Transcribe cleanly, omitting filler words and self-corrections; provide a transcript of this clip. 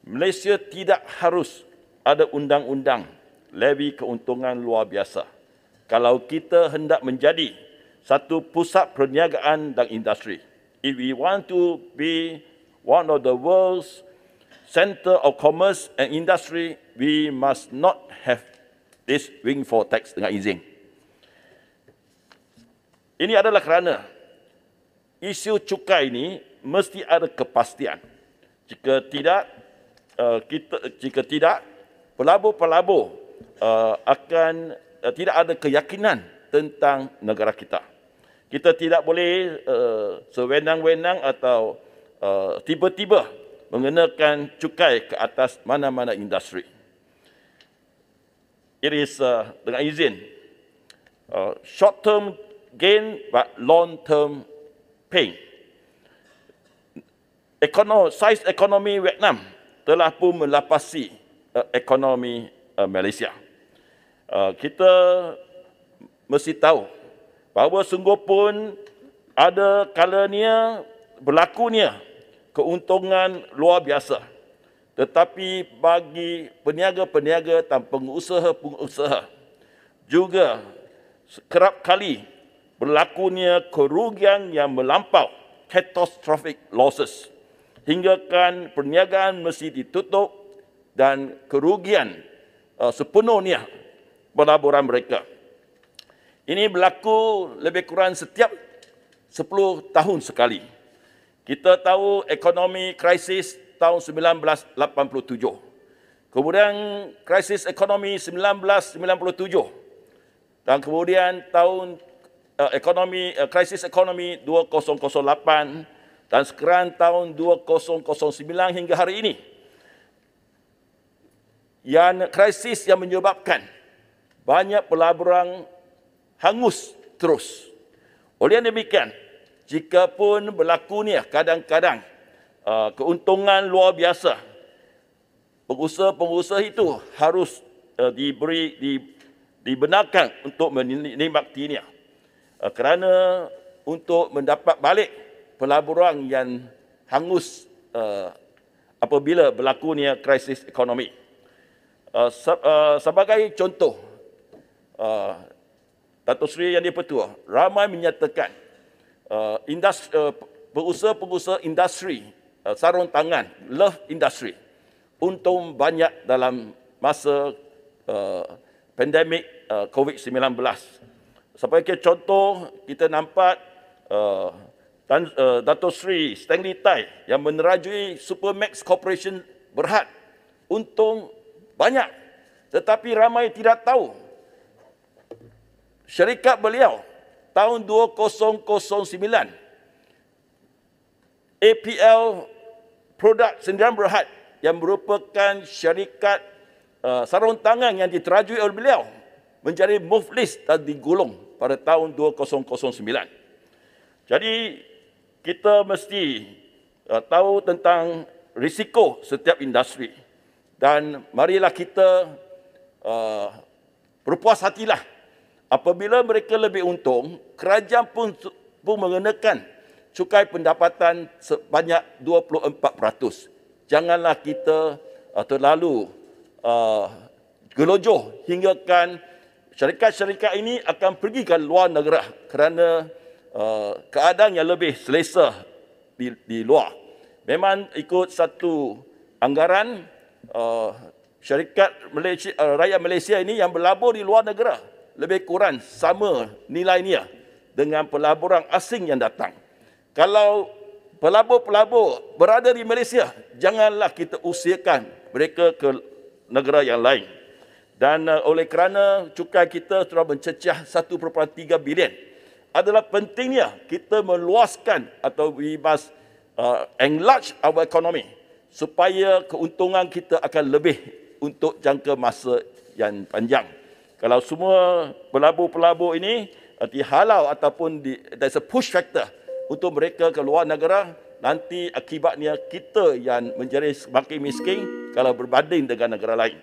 Malaysia tidak harus ada undang-undang levy keuntungan luar biasa kalau kita hendak menjadi satu pusat perniagaan dan industri. If we want to be one of the world's center of commerce and industry, we must not have this windfall tax dengan izin. Ini adalah kerana isu cukai ini mesti ada kepastian. Jika tidak, pelabur-pelabur akan tidak ada keyakinan tentang negara kita. Kita tidak boleh sewenang-wenang atau tiba-tiba mengenakan cukai ke atas mana-mana industri. It is dengan izin short-term gain but long-term pain. Saiz ekonomi Vietnam telah pun melapasi ekonomi Malaysia. Kita mesti tahu bahawa sungguh pun ada kalanya berlakunya keuntungan luar biasa. Tetapi bagi peniaga-peniaga dan pengusaha-pengusaha juga kerap kali berlakunya kerugian yang melampau, catastrophic losses, hinggakan perniagaan mesti ditutup dan kerugian sepenuhnya pelaburan mereka. Ini berlaku lebih kurang setiap 10 tahun sekali. Kita tahu ekonomi krisis tahun 1987. Kemudian krisis ekonomi 1997. Dan kemudian tahun krisis ekonomi 2008 dan sekarang tahun 2009 hingga hari ini. Yang krisis yang menyebabkan banyak pelaburan hangus terus. Oleh demikian, jika pun berlakunya kadang-kadang keuntungan luar biasa, pengusaha-pengusaha itu harus dibenarkan untuk menikmatinya. Kerana untuk mendapat balik pelaburan yang hangus apabila berlakunya krisis ekonomi. Sebagai contoh, Datuk Seri Yang di-Pertua ramai menyatakan pengusaha-pengusaha industri sarung tangan, love industry, untung banyak dalam masa pandemik COVID-19. Sebagai contoh, kita nampak Datuk Seri Stanley Tai yang menerajui Supermax Corporation Berhad untung banyak. Tetapi ramai tidak tahu syarikat beliau tahun 2009 APL Produk Sdn Berhad yang merupakan syarikat sarung tangan yang diterajui oleh beliau menjadi move list dan digulung pada tahun 2009. Jadi kita mesti tahu tentang risiko setiap industri dan marilah kita berpuas hatilah apabila mereka lebih untung, kerajaan pun mengenakan cukai pendapatan sebanyak 24%. Janganlah kita terlalu gelojoh hinggakan syarikat-syarikat ini akan pergi ke luar negara kerana keadaan yang lebih selesa di luar. Memang ikut satu anggaran syarikat Malaysia, rakyat Malaysia ini yang berlabur di luar negara lebih kurang sama nilainya dengan pelaburan asing yang datang. Kalau pelabur-pelabur berada di Malaysia, janganlah kita usiakan mereka ke negara yang lain. Dan oleh kerana cukai kita telah mencecah 1.3 bilion, adalah pentingnya kita meluaskan atau we must enlarge our economy supaya keuntungan kita akan lebih untuk jangka masa yang panjang. Kalau semua pelabur-pelabur ini dihalau ataupun there's a push factor untuk mereka ke luar negara, nanti akibatnya kita yang menjadi semakin miskin kalau berbanding dengan negara lain.